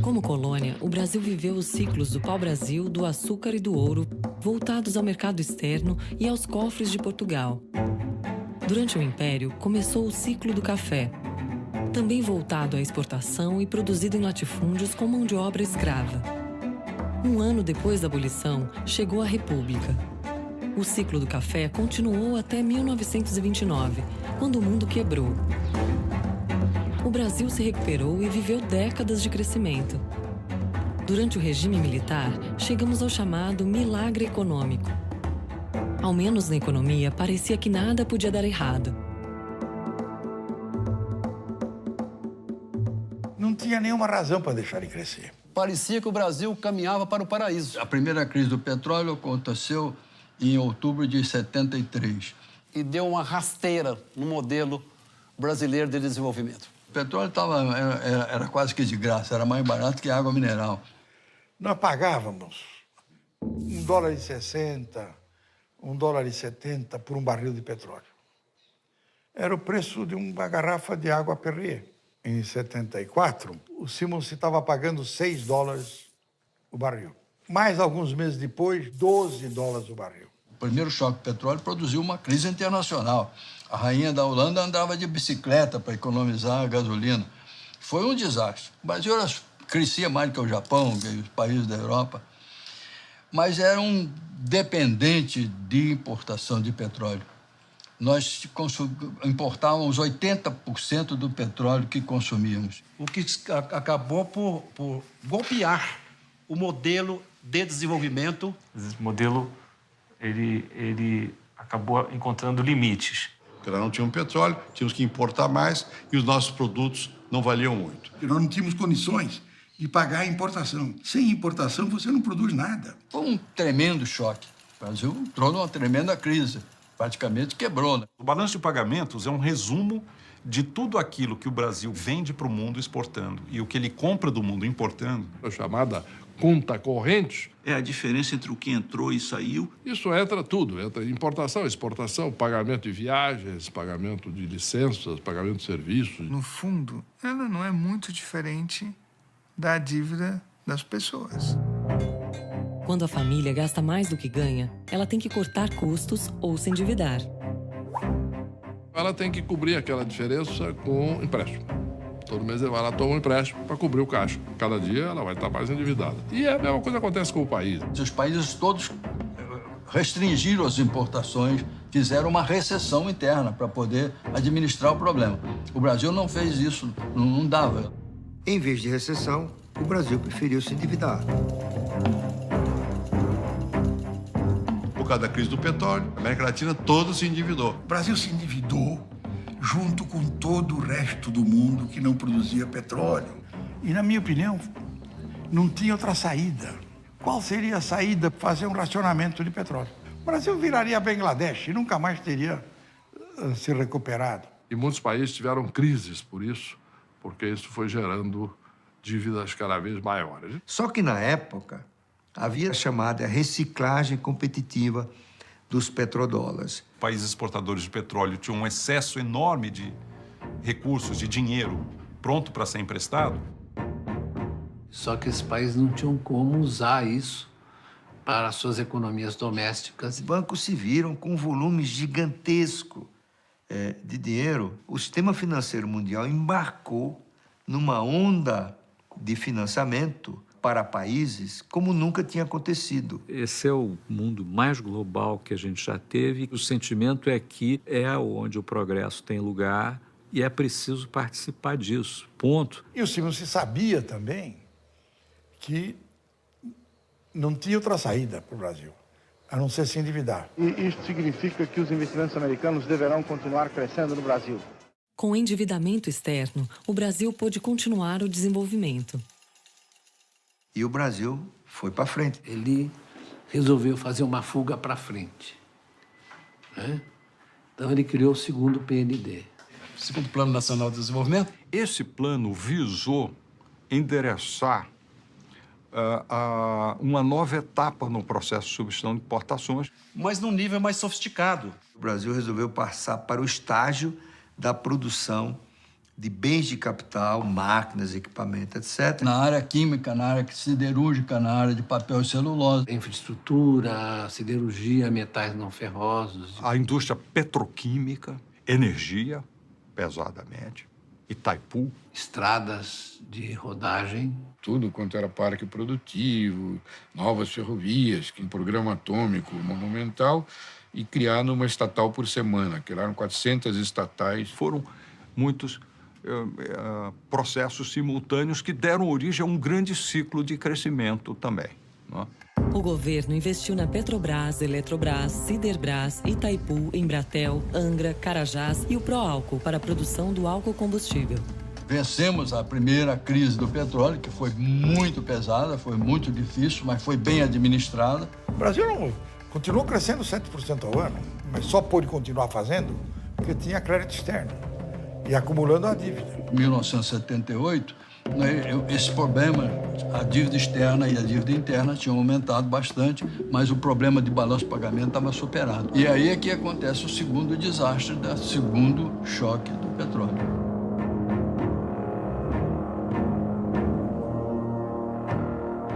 Como colônia, o Brasil viveu os ciclos do pau-brasil, do açúcar e do ouro, voltados ao mercado externo e aos cofres de Portugal. Durante o Império, começou o ciclo do café, também voltado à exportação e produzido em latifúndios com mão de obra escrava. Um ano depois da abolição, chegou a República. O ciclo do café continuou até 1929, quando o mundo quebrou. O Brasil se recuperou e viveu décadas de crescimento. Durante o regime militar, chegamos ao chamado milagre econômico. Ao menos na economia, parecia que nada podia dar errado. Não tinha nenhuma razão para deixar de crescer. Parecia que o Brasil caminhava para o paraíso. A primeira crise do petróleo aconteceu em outubro de 73. E deu uma rasteira no modelo brasileiro de desenvolvimento. O petróleo era quase que de graça, era mais barato que água mineral. Nós pagávamos $1,60, $1,70 por um barril de petróleo. Era o preço de uma garrafa de água Perrier. Em 74, o Simmons estava pagando $6 o barril. Mais alguns meses depois, $12 o barril. O primeiro choque do petróleo produziu uma crise internacional. A rainha da Holanda andava de bicicleta para economizar a gasolina. Foi um desastre. O Brasil crescia mais do que o Japão, que os países da Europa, mas era um dependente de importação de petróleo. Nós importávamos 80% do petróleo que consumíamos. O que acabou por golpear o modelo de desenvolvimento. Esse modelo ele acabou encontrando limites. Porque nós não tínhamos petróleo, tínhamos que importar mais e os nossos produtos não valiam muito. E nós não tínhamos condições de pagar a importação. Sem importação, você não produz nada. Foi um tremendo choque. O Brasil entrou numa tremenda crise. Praticamente quebrou, né? O balanço de pagamentos é um resumo de tudo aquilo que o Brasil vende para o mundo exportando e o que ele compra do mundo importando. A chamada conta corrente. É a diferença entre o que entrou e saiu. Isso entra tudo, entra importação, exportação, pagamento de viagens, pagamento de licenças, pagamento de serviços. No fundo, ela não é muito diferente da dívida das pessoas. Quando a família gasta mais do que ganha, ela tem que cortar custos ou se endividar. Ela tem que cobrir aquela diferença com empréstimo. Todo mês ele vai lá, toma um empréstimo para cobrir o caixa. Cada dia ela vai estar mais endividada. E a mesma coisa acontece com o país. Os países todos restringiram as importações, fizeram uma recessão interna para poder administrar o problema. O Brasil não fez isso, não dava. Em vez de recessão, o Brasil preferiu se endividar. Por causa da crise do petróleo, a América Latina toda se endividou. O Brasil se endividou junto com todo o resto do mundo que não produzia petróleo. E, na minha opinião, não tinha outra saída. Qual seria a saída? Fazer um racionamento de petróleo. O Brasil viraria Bangladesh e nunca mais teria se recuperado. E muitos países tiveram crises por isso, porque isso foi gerando dívidas cada vez maiores. Só que, na época, havia a chamada reciclagem competitiva dos petrodólares. Países exportadores de petróleo tinham um excesso enorme de recursos, de dinheiro pronto para ser emprestado. Só que esses países não tinham como usar isso para suas economias domésticas. Os bancos se viram com um volume gigantesco de dinheiro. O sistema financeiro mundial embarcou numa onda de financiamento para países como nunca tinha acontecido. Esse é o mundo mais global que a gente já teve. O sentimento é que é onde o progresso tem lugar e é preciso participar disso, ponto. E o Simmons sabia também que não tinha outra saída para o Brasil, a não ser se endividar. E isso significa que os investimentos americanos deverão continuar crescendo no Brasil. Com o endividamento externo, o Brasil pôde continuar o desenvolvimento. E o Brasil foi para frente. Ele resolveu fazer uma fuga para frente, né? Então ele criou o segundo PND. Segundo Plano Nacional de Desenvolvimento. Esse plano visou endereçar uma nova etapa no processo de substituição de importações. Mas num nível mais sofisticado. O Brasil resolveu passar para o estágio da produção de bens de capital, máquinas, equipamentos, etc. Na área química, na área siderúrgica, na área de papel e celulose. Infraestrutura, siderurgia, metais não ferrosos. A indústria petroquímica, energia, pesadamente, Itaipu. Estradas de rodagem. Tudo quanto era parque produtivo, novas ferrovias, um programa atômico monumental, e criando uma estatal por semana. Criaram 400 estatais. Foram muitos processos simultâneos que deram origem a um grande ciclo de crescimento também. Né? O governo investiu na Petrobras, Eletrobras, Siderbras, Itaipu, Embratel, Angra, Carajás e o Proálcool para a produção do álcool combustível. Vencemos a primeira crise do petróleo, que foi muito pesada, foi muito difícil, mas foi bem administrada. O Brasil continuou crescendo 7% ao ano, mas só pôde continuar fazendo porque tinha crédito externo e acumulando a dívida. Em 1978, esse problema, a dívida externa e a dívida interna tinham aumentado bastante, mas o problema de balanço de pagamento estava superado. E aí é que acontece o segundo desastre, do segundo choque do petróleo.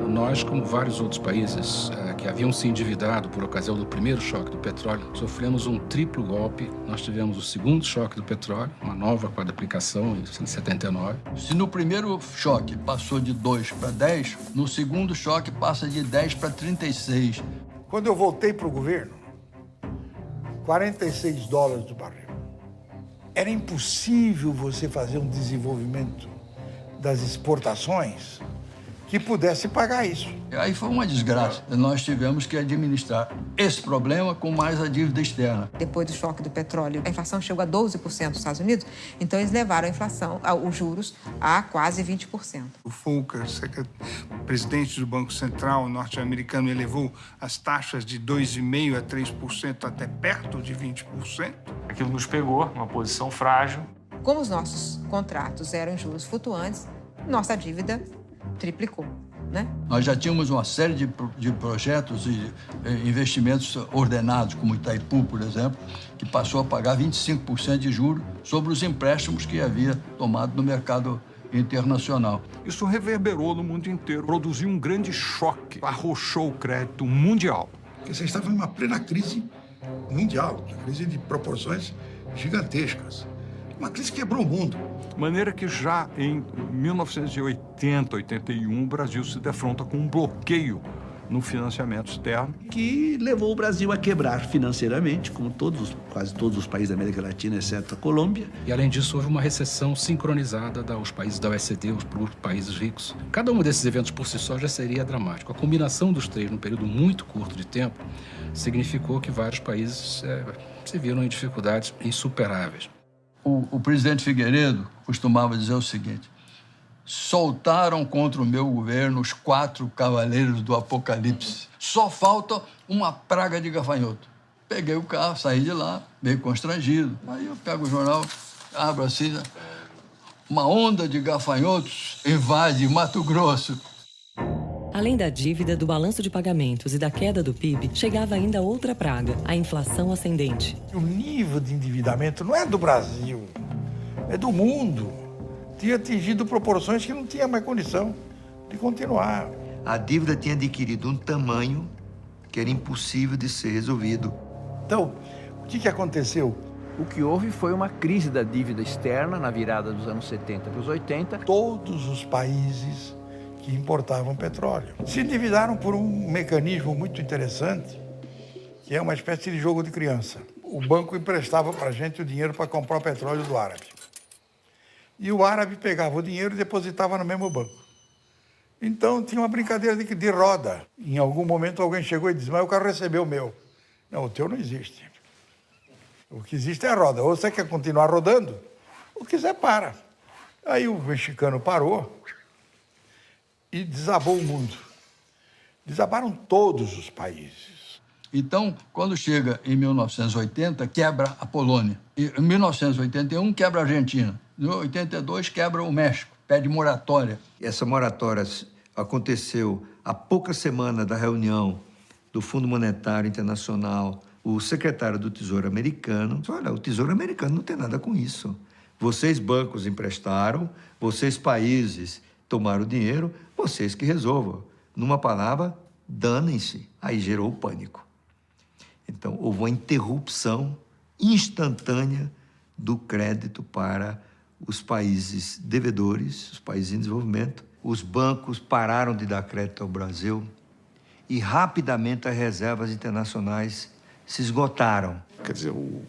Nós, como vários outros países que haviam se endividado por ocasião do primeiro choque do petróleo, sofremos um triplo golpe. Nós tivemos o segundo choque do petróleo, uma nova quadriplicação em 79. Se no primeiro choque passou de 2 para 10, no segundo choque passa de 10 para 36. Quando eu voltei para o governo, $46 do barril. Era impossível você fazer um desenvolvimento das exportações que pudesse pagar isso. Aí foi uma desgraça. Nós tivemos que administrar esse problema com mais a dívida externa. Depois do choque do petróleo, a inflação chegou a 12% nos Estados Unidos, então eles levaram a inflação, os juros, a quase 20%. O Volcker, presidente do Banco Central norte-americano, elevou as taxas de 2,5% a 3% até perto de 20%. Aquilo nos pegou numa posição frágil. Como os nossos contratos eram em juros flutuantes, nossa dívida triplicou, né? Nós já tínhamos uma série de projetos e investimentos ordenados, como Itaipu, por exemplo, que passou a pagar 25% de juros sobre os empréstimos que havia tomado no mercado internacional. Isso reverberou no mundo inteiro, produziu um grande choque, arrochou o crédito mundial. Porque você estava em uma plena crise mundial, uma crise de proporções gigantescas. Uma crise que quebrou o mundo. De maneira que já em 1980, 81, o Brasil se defronta com um bloqueio no financiamento externo. Que levou o Brasil a quebrar financeiramente, como quase todos os países da América Latina, exceto a Colômbia. E, além disso, houve uma recessão sincronizada dos países da OECD, os países ricos. Cada um desses eventos por si só já seria dramático. A combinação dos três, num período muito curto de tempo, significou que vários países se viram em dificuldades insuperáveis. O presidente Figueiredo costumava dizer o seguinte: soltaram contra o meu governo os 4 cavaleiros do Apocalipse. Só falta uma praga de gafanhoto. Peguei o carro, saí de lá, meio constrangido. Aí eu pego o jornal, abro assim, uma onda de gafanhotos invade Mato Grosso. Além da dívida, do balanço de pagamentos e da queda do PIB, chegava ainda outra praga, a inflação ascendente. O nível de endividamento não é do Brasil, é do mundo. Tinha atingido proporções que não tinha mais condição de continuar. A dívida tinha adquirido um tamanho que era impossível de ser resolvido. Então, o que aconteceu? O que houve foi uma crise da dívida externa na virada dos anos 70 para os 80. Todos os países que importavam petróleo se endividaram por um mecanismo muito interessante, que é uma espécie de jogo de criança. O banco emprestava para a gente o dinheiro para comprar o petróleo do árabe. E o árabe pegava o dinheiro e depositava no mesmo banco. Então, tinha uma brincadeira de roda. Em algum momento, alguém chegou e disse: mas o cara recebeu o meu. Não, o teu não existe. O que existe é a roda. Ou você quer continuar rodando, ou quiser, para. Aí o mexicano parou e desabou o mundo. Desabaram todos os países. Então, quando chega em 1980, quebra a Polônia. E em 1981, quebra a Argentina. Em 82, quebra o México, pede moratória. Essa moratória aconteceu há poucas semanas da reunião do Fundo Monetário Internacional. O secretário do Tesouro americano disse: olha, o Tesouro americano não tem nada com isso. Vocês, bancos, emprestaram, vocês, países, tomaram o dinheiro, vocês que resolvam. Numa palavra, danem-se. Aí gerou o pânico. Então, houve uma interrupção instantânea do crédito para os países devedores, os países em desenvolvimento. Os bancos pararam de dar crédito ao Brasil e rapidamente as reservas internacionais se esgotaram. Quer dizer, o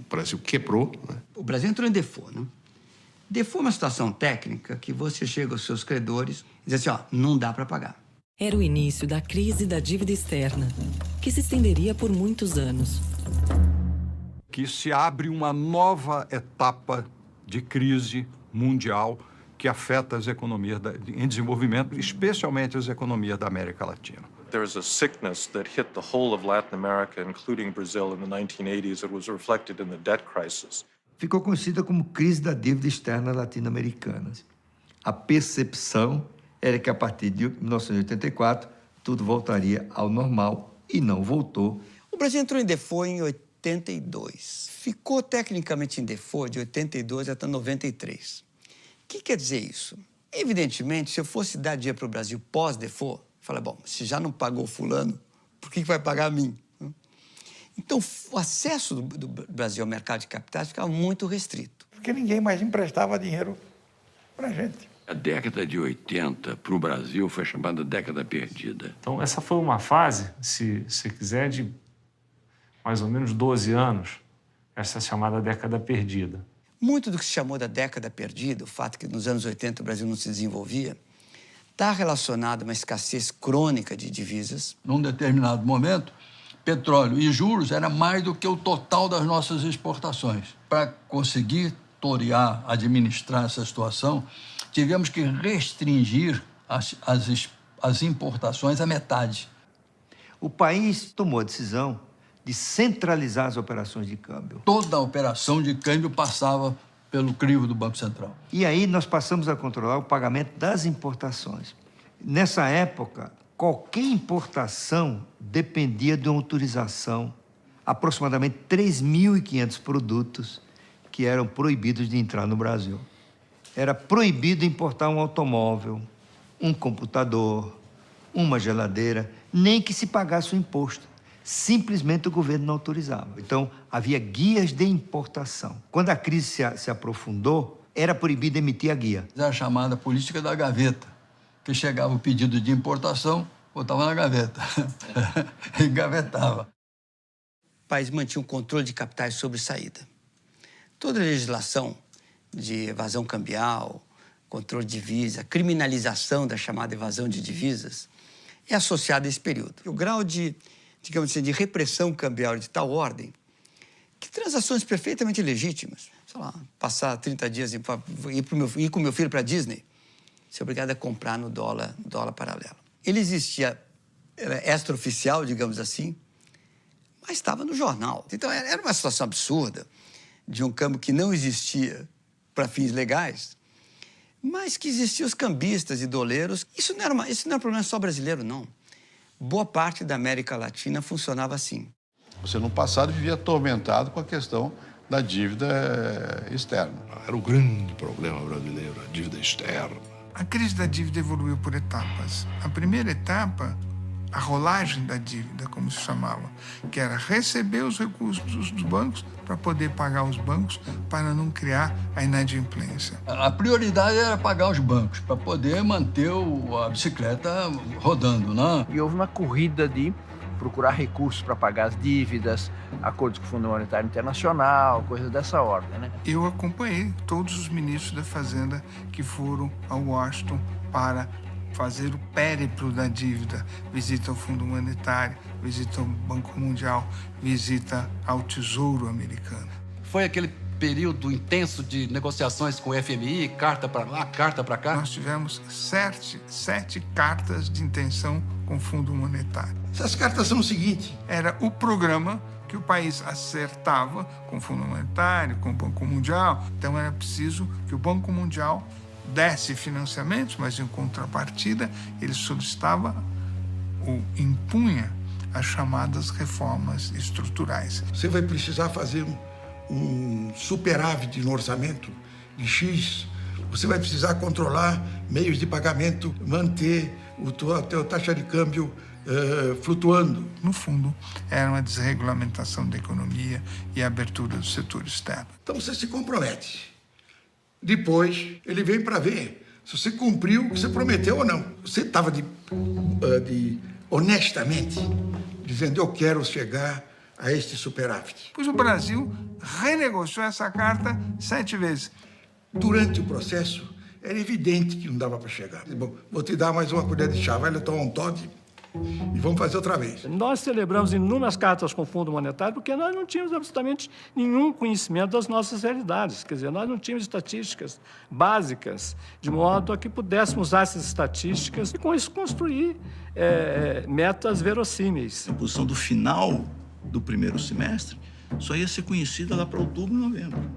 Brasil quebrou, né? O Brasil entrou em default, né? Default é uma situação técnica que você chega aos seus credores e diz assim, ó, não dá para pagar. Era o início da crise da dívida externa, que se estenderia por muitos anos. Que se abre uma nova etapa de crise mundial que afeta as economias em desenvolvimento, especialmente as economias da América Latina. There was a sickness that hit the whole of Latin America, including Brazil in the 1980s. It was reflected in the debt crisis. Ficou conhecida como crise da dívida externa latino-americana. A percepção era que a partir de 1984 tudo voltaria ao normal e não voltou. O Brasil entrou em default em 82. Ficou tecnicamente em default de 82 até 93. O que quer dizer isso? Evidentemente, se eu fosse dar dinheiro para o Brasil pós-default, eu falei, bom, se já não pagou fulano, por que vai pagar a mim? Então, o acesso do Brasil ao mercado de capitais ficava muito restrito. Porque ninguém mais emprestava dinheiro para a gente. A década de 80 para o Brasil foi chamada década perdida. Então, essa foi uma fase, se você quiser, de mais ou menos 12 anos, essa chamada década perdida. Muito do que se chamou da década perdida, o fato que nos anos 80 o Brasil não se desenvolvia, está relacionado a uma escassez crônica de divisas. Num determinado momento, petróleo e juros era mais do que o total das nossas exportações. Para conseguir torear, administrar essa situação, tivemos que restringir as importações à metade. O país tomou a decisão de centralizar as operações de câmbio. Toda a operação de câmbio passava pelo crivo do Banco Central. E aí nós passamos a controlar o pagamento das importações. Nessa época, qualquer importação dependia de uma autorização, aproximadamente 3.500 produtos que eram proibidos de entrar no Brasil. Era proibido importar um automóvel, um computador, uma geladeira, nem que se pagasse o imposto. Simplesmente o governo não autorizava. Então, havia guias de importação. Quando a crise se aprofundou, era proibido emitir a guia. Era a chamada política da gaveta, que chegava o pedido de importação, botava na gaveta, engavetava. O país mantinha um controle de capitais sobre saída. Toda a legislação de evasão cambial, controle de divisa, criminalização da chamada evasão de divisas, é associada a esse período. O grau de, digamos assim, de repressão cambial de tal ordem que transações perfeitamente legítimas, sei lá, passar 30 dias e ir com meu filho para a Disney, ser obrigado a comprar no dólar paralelo. Ele existia, era extraoficial, digamos assim, mas estava no jornal. Então, era uma situação absurda de um câmbio que não existia para fins legais, mas que existiam os cambistas e doleiros. Isso não era um problema só brasileiro, não. Boa parte da América Latina funcionava assim. Você, no passado, vivia atormentado com a questão da dívida externa. Era o grande problema brasileiro, a dívida externa. A crise da dívida evoluiu por etapas. A primeira etapa, a rolagem da dívida, como se chamava, que era receber os recursos dos bancos para poder pagar os bancos, para não criar a inadimplência. A prioridade era pagar os bancos, para poder manter a bicicleta rodando, né? E houve uma corrida de procurar recursos para pagar as dívidas, acordos com o Fundo Monetário Internacional, coisas dessa ordem, né? Eu acompanhei todos os ministros da Fazenda que foram a Washington para fazer o périplo da dívida, visita ao Fundo Monetário, visita ao Banco Mundial, visita ao Tesouro Americano. Foi aquele período intenso de negociações com o FMI, carta para lá, carta para cá? Nós tivemos sete cartas de intenção com o Fundo Monetário. Essas cartas são o seguinte: era o programa que o país acertava com o Fundo Monetário, com o Banco Mundial. Então era preciso que o Banco Mundial desse financiamentos, mas em contrapartida ele solicitava ou impunha as chamadas reformas estruturais. Você vai precisar fazer um superávit no orçamento de X, você vai precisar controlar meios de pagamento, manter a tua taxa de câmbio flutuando. No fundo, era uma desregulamentação da economia e a abertura do setor externo. Então você se compromete. Depois, ele vem para ver se você cumpriu o que você prometeu ou não. Você estava honestamente dizendo: eu quero chegar a este superávit. Pois o Brasil renegociou essa carta 7 vezes. Durante o processo, era evidente que não dava para chegar. Bom, vou te dar mais uma colher de chá, vai lá tomar um Todd e vamos fazer outra vez. Nós celebramos inúmeras cartas com o Fundo Monetário porque nós não tínhamos absolutamente nenhum conhecimento das nossas realidades. Quer dizer, nós não tínhamos estatísticas básicas, de modo a que pudéssemos usar essas estatísticas e, com isso, construir metas verossímeis. A posição do final do primeiro semestre só ia ser conhecida lá para outubro e novembro.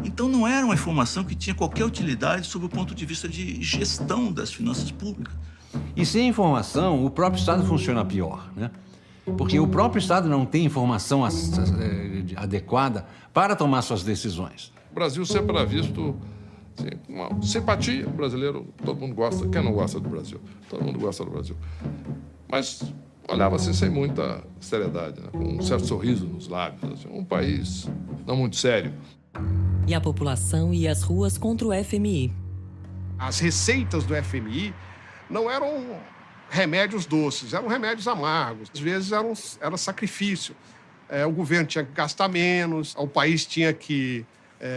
Então, não era uma informação que tinha qualquer utilidade sob o ponto de vista de gestão das finanças públicas. E sem informação, o próprio Estado funciona pior, né? Porque o próprio Estado não tem informação adequada para tomar suas decisões. O Brasil sempre era visto assim, uma simpatia. O brasileiro, todo mundo gosta. Quem não gosta do Brasil? Todo mundo gosta do Brasil. Mas olhava assim sem muita seriedade, né? Com um certo sorriso nos lábios. Assim, um país não muito sério. E a população ia às ruas contra o FMI. As receitas do FMI não eram remédios doces, eram remédios amargos. Às vezes era sacrifício. O governo tinha que gastar menos, o país tinha que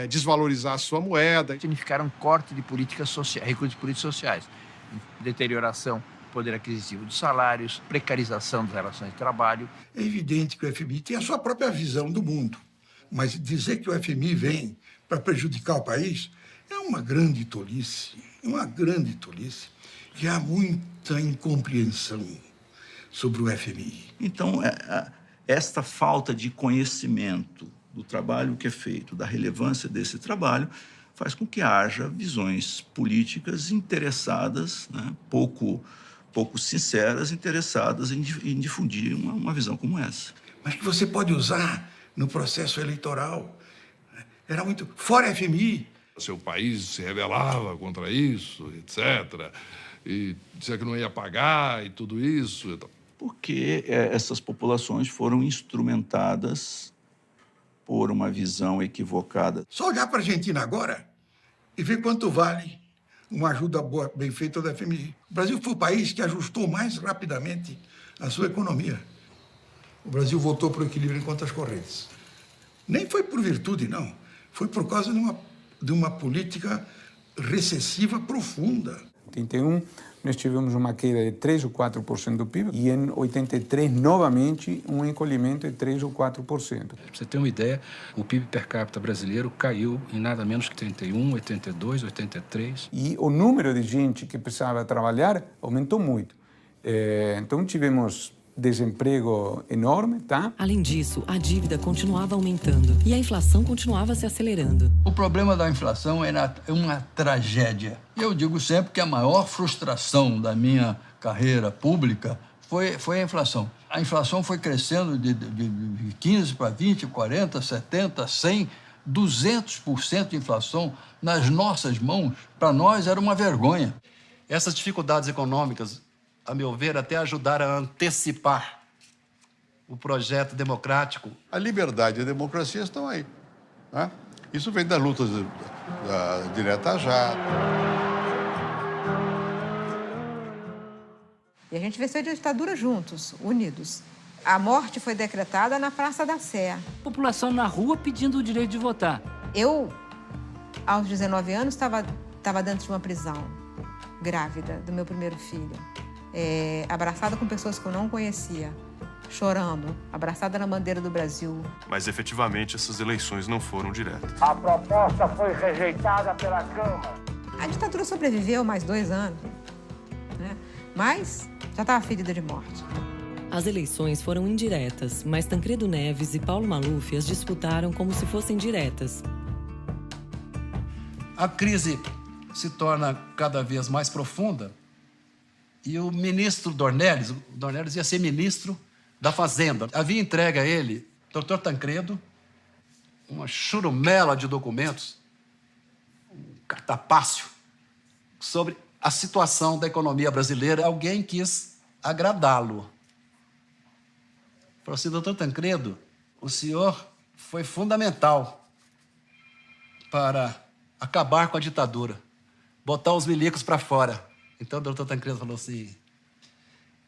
desvalorizar a sua moeda. Significaram corte de políticas sociais, recursos de políticas sociais, deterioração do poder aquisitivo dos salários, precarização das relações de trabalho. É evidente que o FMI tem a sua própria visão do mundo, mas dizer que o FMI vem para prejudicar o país é uma grande tolice, que há muita incompreensão sobre o FMI. Então, esta falta de conhecimento do trabalho que é feito, da relevância desse trabalho, faz com que haja visões políticas interessadas, né, pouco sinceras, interessadas em difundir uma visão como essa. Mas que você pode usar no processo eleitoral. Era muito fora FMI. Seu país se rebelava contra isso, etc., e dizia que não ia pagar e tudo isso. Porque essas populações foram instrumentadas por uma visão equivocada. Só olhar para a Argentina agora e ver quanto vale uma ajuda boa, bem feita da FMI. O Brasil foi o país que ajustou mais rapidamente a sua economia. O Brasil voltou para o equilíbrio em contas correntes. Nem foi por virtude, não. Foi por causa de uma política recessiva profunda. Em 81, nós tivemos uma queda de 3 ou 4% do PIB e em 83, novamente, um encolhimento de 3 ou 4%. Para você ter uma ideia, o PIB per capita brasileiro caiu em nada menos que 81, 82, 83. E o número de gente que precisava trabalhar aumentou muito. Então, tivemos desemprego enorme, tá? Além disso, a dívida continuava aumentando e a inflação continuava se acelerando. O problema da inflação era uma tragédia. E eu digo sempre que a maior frustração da minha carreira pública foi a inflação. A inflação foi crescendo de 15 para 20, 40, 70, 100, 200% de inflação nas nossas mãos. Para nós era uma vergonha. Essas dificuldades econômicas, a meu ver, até ajudaram a antecipar o projeto democrático. A liberdade e a democracia estão aí, né? Isso vem da luta direta já. E a gente venceu a ditadura juntos, unidos. A morte foi decretada na Praça da Sé. População na rua pedindo o direito de votar. Eu, aos 19 anos, estava dentro de uma prisão, grávida do meu primeiro filho. Abraçada com pessoas que eu não conhecia, chorando, abraçada na bandeira do Brasil. Mas, efetivamente, essas eleições não foram diretas. A proposta foi rejeitada pela Câmara. A ditadura sobreviveu mais 2 anos, né? Mas já estava ferida de morte. As eleições foram indiretas, mas Tancredo Neves e Paulo Maluf as disputaram como se fossem diretas. A crise se torna cada vez mais profunda. E o ministro Dornelles ia ser ministro da Fazenda. Havia entregue a ele, Dr. Tancredo, uma churumela de documentos, um cartapácio, sobre a situação da economia brasileira. Alguém quis agradá-lo. Falou assim: doutor Tancredo, o senhor foi fundamental para acabar com a ditadura, botar os milicos para fora. Então o doutor Tancredo falou assim: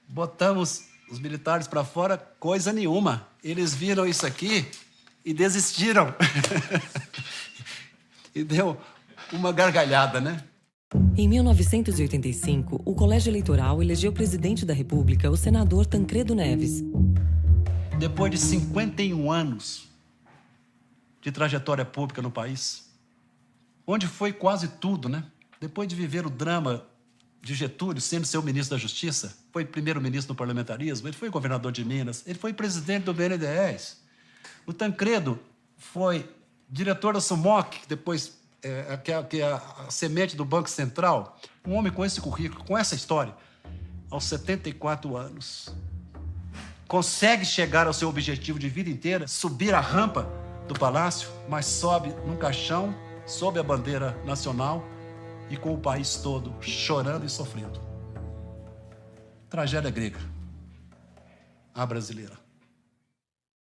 botamos os militares para fora coisa nenhuma. Eles viram isso aqui e desistiram. E deu uma gargalhada, né? Em 1985, o Colégio Eleitoral elegeu presidente da República o senador Tancredo Neves. Depois de 51 anos de trajetória pública no país, onde foi quase tudo, né? Depois de viver o drama de Getúlio, sendo seu ministro da Justiça, foi primeiro-ministro do parlamentarismo, ele foi governador de Minas, ele foi presidente do BNDES. O Tancredo foi diretor da SUMOC, que depois que é a semente do Banco Central. Um homem com esse currículo, com essa história, aos 74 anos, consegue chegar ao seu objetivo de vida inteira, subir a rampa do palácio, mas sobe num caixão, sob a bandeira nacional e com o país todo chorando e sofrendo. Tragédia grega, a brasileira.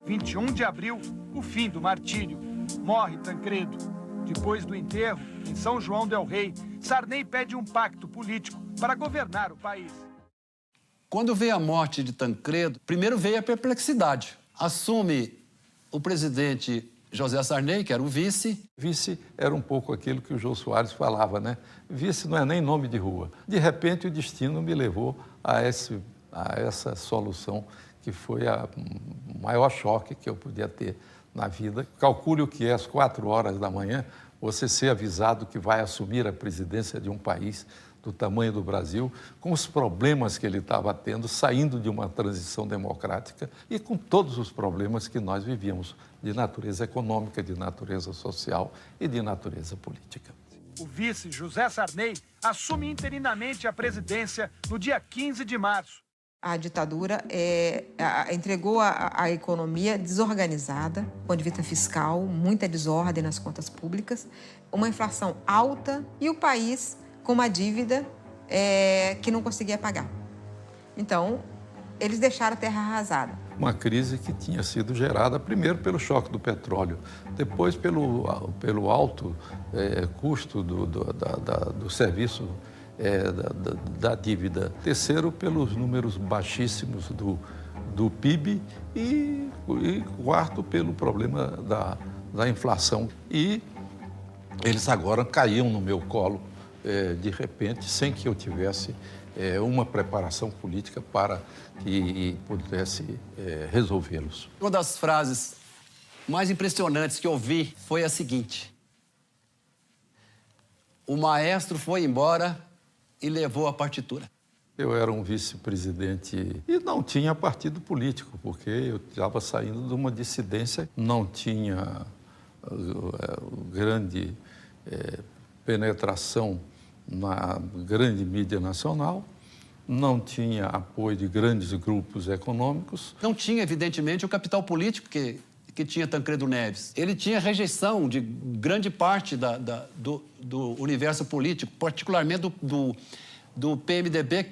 21 de abril, o fim do martírio. Morre Tancredo. Depois do enterro, em São João del Rei, Sarney pede um pacto político para governar o país. Quando veio a morte de Tancredo, primeiro veio a perplexidade. Assume o presidente José Sarney, que era o vice. Vice era um pouco aquilo que o Jô Soares falava, né? Vice não é nem nome de rua. De repente, o destino me levou a essa solução, que foi o maior choque que eu podia ter na vida. Calcule o que é às 4 horas da manhã, você ser avisado que vai assumir a presidência de um país do tamanho do Brasil, com os problemas que ele estava tendo, saindo de uma transição democrática e com todos os problemas que nós vivíamos, de natureza econômica, de natureza social e de natureza política. O vice José Sarney assume interinamente a presidência no dia 15 de março. A ditadura entregou a economia desorganizada, do ponto de vista fiscal, muita desordem nas contas públicas, uma inflação alta e o país com uma dívida que não conseguia pagar. Então, eles deixaram a terra arrasada. Uma crise que tinha sido gerada primeiro pelo choque do petróleo, depois pelo alto custo do serviço da dívida. Terceiro, pelos números baixíssimos do PIB e quarto, pelo problema da inflação. E eles agora caíam no meu colo de repente, sem que eu tivesse uma preparação política para que pudesse resolvê-los. Uma das frases mais impressionantes que eu ouvi foi a seguinte: o maestro foi embora e levou a partitura. Eu era um vice-presidente e não tinha partido político, porque eu estava saindo de uma dissidência, não tinha grande penetração na grande mídia nacional, não tinha apoio de grandes grupos econômicos. Não tinha, evidentemente, o capital político que tinha Tancredo Neves. Ele tinha rejeição de grande parte do universo político, particularmente do PMDB,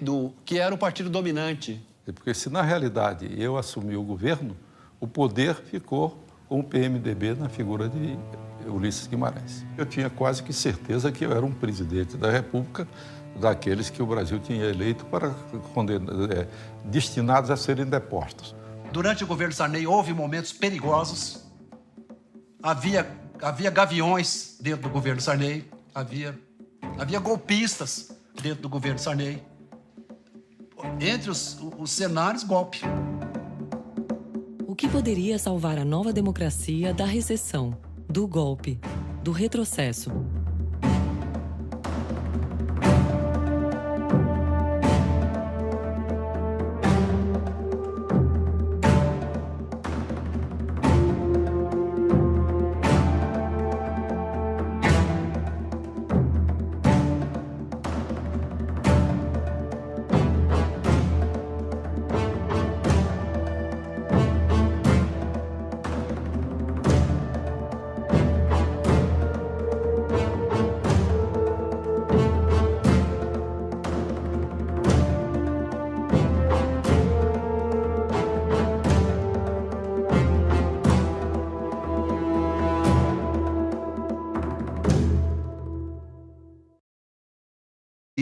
que era o partido dominante. Porque se, na realidade, eu assumi o governo, o poder ficou com o PMDB na figura de Ulisses Guimarães. Eu tinha quase que certeza que eu era um presidente da República, daqueles que o Brasil tinha eleito destinados a serem depostos. Durante o governo Sarney houve momentos perigosos. Havia gaviões dentro do governo Sarney, havia golpistas dentro do governo Sarney. Entre os cenários, golpe. O que poderia salvar a nova democracia da recessão, do golpe, do retrocesso?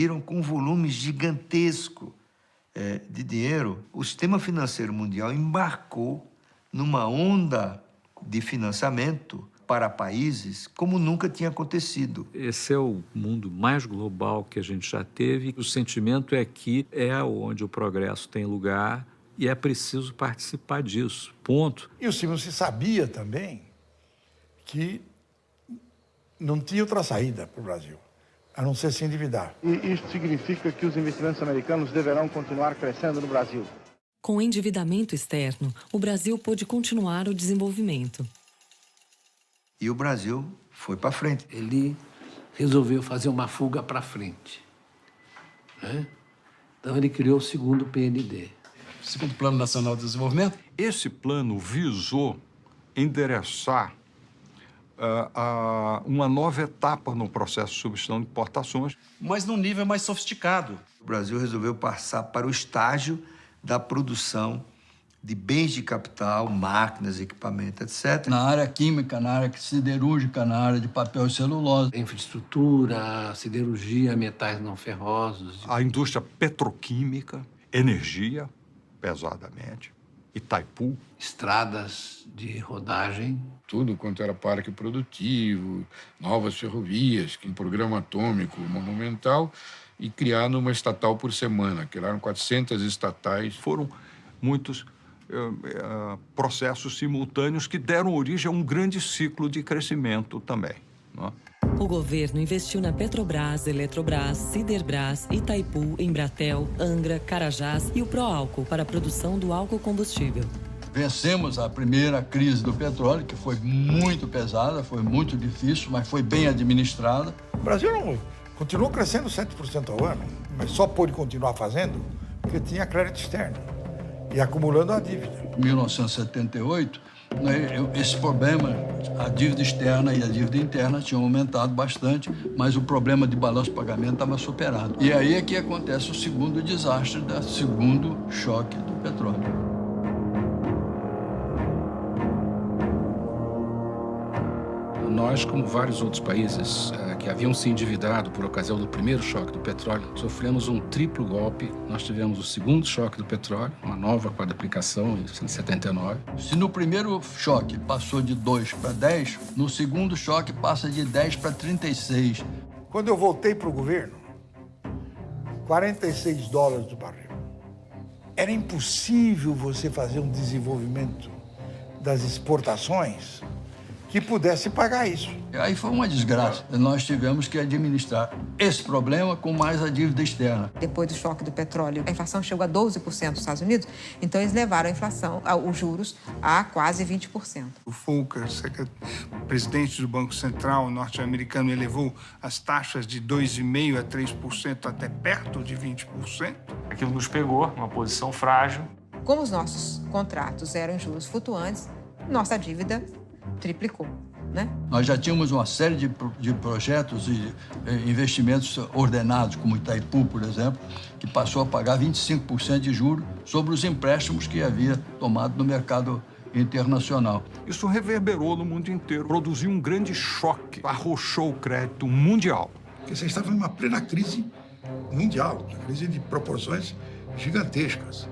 viram com um volume gigantesco de dinheiro. O sistema financeiro mundial embarcou numa onda de financiamento para países como nunca tinha acontecido. Esse é o mundo mais global que a gente já teve. O sentimento é que é onde o progresso tem lugar e é preciso participar disso, ponto. E o segundo, se sabia também que não tinha outra saída para o Brasil, a não ser se endividar. E isso significa que os investimentos americanos deverão continuar crescendo no Brasil. Com o endividamento externo, o Brasil pôde continuar o desenvolvimento. E o Brasil foi para frente. Ele resolveu fazer uma fuga para frente, né? Então ele criou o segundo PND. Segundo Plano Nacional de Desenvolvimento? Esse plano visou endereçar uma nova etapa no processo de substituição de importações. Mas num nível mais sofisticado. O Brasil resolveu passar para o estágio da produção de bens de capital, máquinas, equipamentos, etc. Na área química, na área siderúrgica, na área de papel e celulose. Infraestrutura, siderurgia, metais não ferrosos. A indústria petroquímica, energia, pesadamente, Itaipu. Estradas de rodagem. Tudo quanto era parque produtivo, novas ferrovias, um programa atômico monumental e criando uma estatal por semana, criaram 400 estatais. Foram muitos processos simultâneos que deram origem a um grande ciclo de crescimento também, né? O governo investiu na Petrobras, Eletrobras, Siderbras, Itaipu, Embratel, Angra, Carajás e o Proálcool para a produção do álcool combustível. Vencemos a primeira crise do petróleo, que foi muito pesada, foi muito difícil, mas foi bem administrada. O Brasil continuou crescendo 7% ao ano, mas só pôde continuar fazendo porque tinha crédito externo e acumulando a dívida. Em 1978, esse problema, a dívida externa e a dívida interna tinham aumentado bastante, mas o problema de balanço de pagamento estava superado. E aí é que acontece o segundo desastre, o segundo choque do petróleo. Nós, como vários outros países que haviam se endividado por ocasião do primeiro choque do petróleo, sofremos um triplo golpe. Nós tivemos o segundo choque do petróleo, uma nova quadruplicação em 79. Se no primeiro choque passou de 2 para 10, no segundo choque passa de 10 para 36. Quando eu voltei para o governo, $46 do barril. Era impossível você fazer um desenvolvimento das exportações que pudesse pagar isso. Aí foi uma desgraça. Nós tivemos que administrar esse problema com mais a dívida externa. Depois do choque do petróleo, a inflação chegou a 12% nos Estados Unidos, então eles levaram a inflação, os juros, a quase 20%. O Volcker, presidente do Banco Central norte-americano, elevou as taxas de 2,5% a 3% até perto de 20%. Aquilo nos pegou, uma posição frágil. Como os nossos contratos eram em juros flutuantes, nossa dívida triplicou, né? Nós já tínhamos uma série de projetos e investimentos ordenados, como Itaipu, por exemplo, que passou a pagar 25% de juros sobre os empréstimos que havia tomado no mercado internacional. Isso reverberou no mundo inteiro, produziu um grande choque, arrochou o crédito mundial. Porque você estava numa plena crise mundial, uma crise de proporções gigantescas.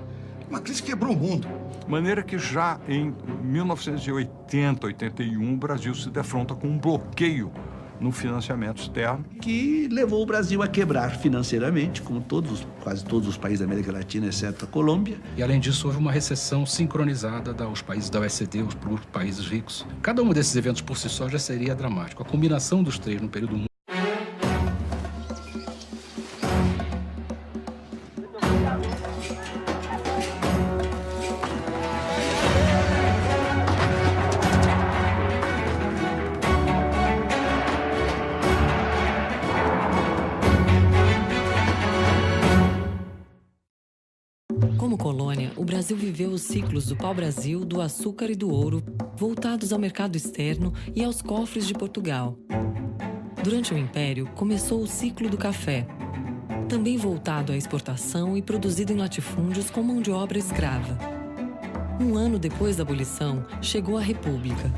Uma crise que quebrou o mundo. De maneira que já em 1980, 81, o Brasil se defronta com um bloqueio no financiamento externo. Que levou o Brasil a quebrar financeiramente, como quase todos os países da América Latina, exceto a Colômbia. E, além disso, houve uma recessão sincronizada dos países da OECD, os países ricos. Cada um desses eventos por si só já seria dramático. A combinação dos três no período muito. Como colônia, o Brasil viveu os ciclos do pau-brasil, do açúcar e do ouro, voltados ao mercado externo e aos cofres de Portugal. Durante o Império, começou o ciclo do café, também voltado à exportação e produzido em latifúndios com mão de obra escrava. Um ano depois da abolição, chegou a República.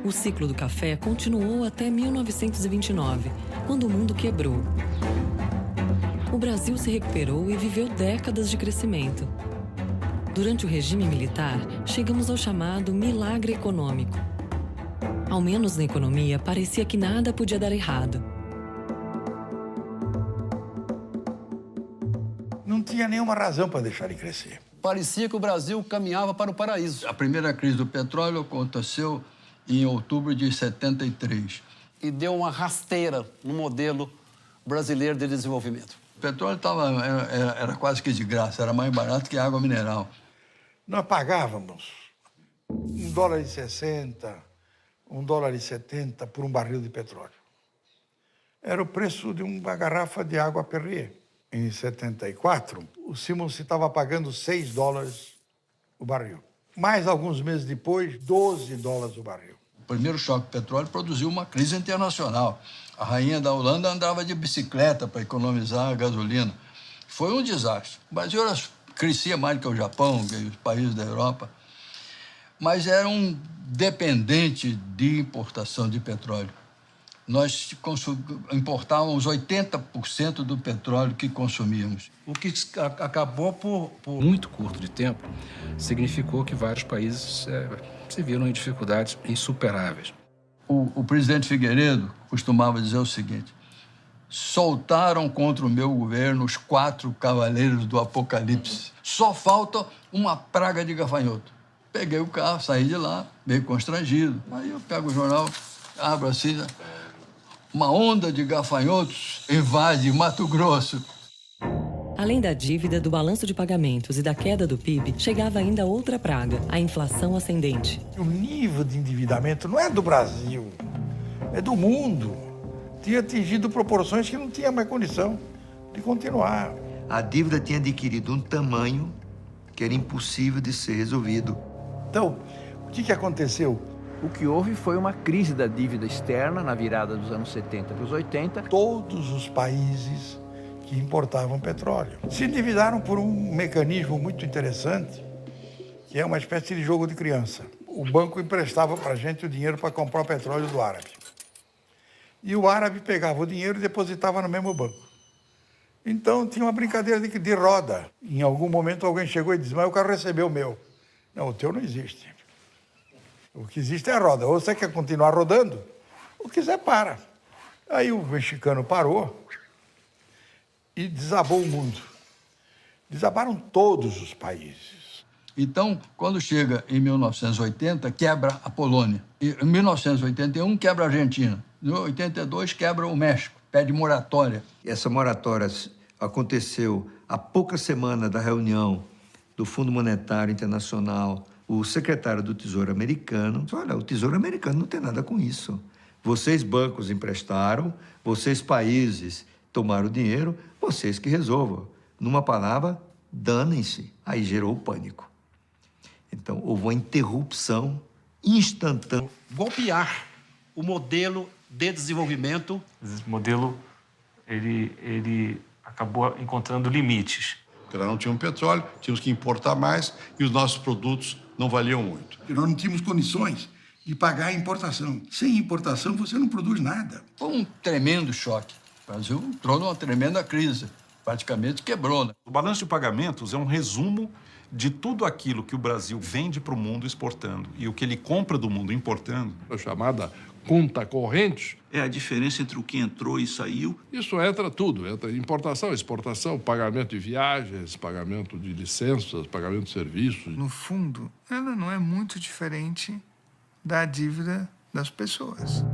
O ciclo do café continuou até 1929, quando o mundo quebrou. o Brasil se recuperou e viveu décadas de crescimento. Durante o regime militar, chegamos ao chamado milagre econômico. Ao menos na economia, parecia que nada podia dar errado. Não tinha nenhuma razão para deixar de crescer. Parecia que o Brasil caminhava para o paraíso. A primeira crise do petróleo aconteceu em outubro de 73. E deu uma rasteira no modelo brasileiro de desenvolvimento. O petróleo era quase que de graça, era mais barato que água mineral. Nós pagávamos $1,60, $1,70 por um barril de petróleo. Era o preço de uma garrafa de água Perrier. Em 74, o Simmons estava pagando $6 o barril. Mais alguns meses depois, $12 o barril. O primeiro choque do petróleo produziu uma crise internacional. A rainha da Holanda andava de bicicleta para economizar a gasolina. Foi um desastre. O Brasil crescia mais do que o Japão, que os países da Europa, mas era um dependente de importação de petróleo. Nós importávamos 80% do petróleo que consumíamos. O que acabou por muito curto de tempo, significou que vários países se viram em dificuldades insuperáveis. O presidente Figueiredo costumava dizer o seguinte: soltaram contra o meu governo os 4 cavaleiros do Apocalipse. Só falta uma praga de gafanhoto. Peguei o carro, saí de lá, meio constrangido. Aí eu pego o jornal, abro assim, uma onda de gafanhotos invade Mato Grosso. Além da dívida, do balanço de pagamentos e da queda do PIB, chegava ainda outra praga, a inflação ascendente. O nível de endividamento não é do Brasil, é do mundo. Tinha atingido proporções que não tinha mais condição de continuar. A dívida tinha adquirido um tamanho que era impossível de ser resolvido. Então, o que aconteceu? O que houve foi uma crise da dívida externa na virada dos anos 70 para os 80. Todos os países que importavam petróleo se endividaram por um mecanismo muito interessante, que é uma espécie de jogo de criança. O banco emprestava para a gente o dinheiro para comprar o petróleo do árabe. E o árabe pegava o dinheiro e depositava no mesmo banco. Então, tinha uma brincadeira de roda. Em algum momento, alguém chegou e disse: mas o cara recebeu o meu. Não, o teu não existe. O que existe é a roda. Ou você quer continuar rodando, ou quiser, para. Aí o mexicano parou e desabou o mundo. Desabaram todos os países. Então, quando chega em 1980, quebra a Polônia. Em 1981, quebra a Argentina. Em 82, quebra o México, pede moratória. Essa moratória aconteceu há poucas semanas da reunião do Fundo Monetário Internacional. O secretário do Tesouro americano disse: olha, o Tesouro americano não tem nada com isso. Vocês, bancos, emprestaram, vocês, países, tomaram o dinheiro, vocês que resolvam. Numa palavra, danem-se. Aí gerou o pânico. Então, houve uma interrupção instantânea. Golpear o modelo de desenvolvimento. Esse modelo, ele acabou encontrando limites. Porque nós não tínhamos petróleo, tínhamos que importar mais e os nossos produtos não valiam muito. E nós não tínhamos condições de pagar a importação. Sem importação, você não produz nada. Foi um tremendo choque. O Brasil entrou numa tremenda crise. Praticamente quebrou, né? O balanço de pagamentos é um resumo de tudo aquilo que o Brasil vende para o mundo exportando e o que ele compra do mundo importando. A chamada conta corrente. É a diferença entre o que entrou e saiu. Isso entra tudo. Entra importação, exportação, pagamento de viagens, pagamento de licenças, pagamento de serviços. No fundo, ela não é muito diferente da dívida das pessoas.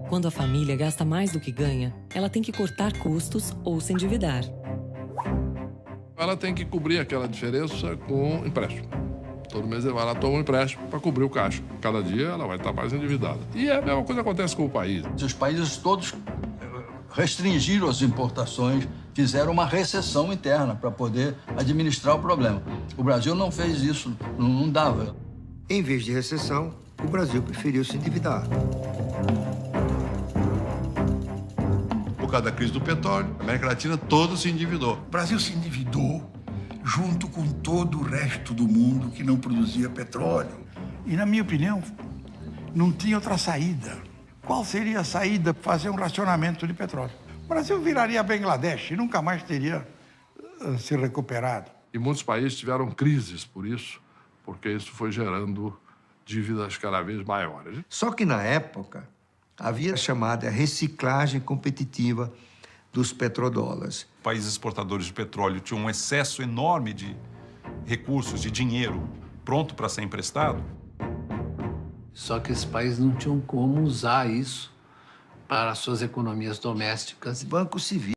Quando a família gasta mais do que ganha, ela tem que cortar custos ou se endividar. Ela tem que cobrir aquela diferença com empréstimo. Todo mês ele vai lá, toma um empréstimo para cobrir o caixa. Cada dia ela vai estar mais endividada. E a mesma coisa acontece com o país. Os países todos restringiram as importações, fizeram uma recessão interna para poder administrar o problema. O Brasil não fez isso, não dava. Em vez de recessão, o Brasil preferiu se endividar. Por causa da crise do petróleo, a América Latina toda se endividou. O Brasil se endividou junto com todo o resto do mundo que não produzia petróleo. E, na minha opinião, não tinha outra saída. Qual seria a saída? Fazer um racionamento de petróleo. O Brasil viraria Bangladesh e nunca mais teria se recuperado. E muitos países tiveram crises por isso, porque isso foi gerando dívidas cada vez maiores. Só que, na época, havia a chamada reciclagem competitiva dos petrodólares. Países exportadores de petróleo tinham um excesso enorme de recursos, de dinheiro pronto para ser emprestado. Só que esses países não tinham como usar isso para suas economias domésticas. Banco Civil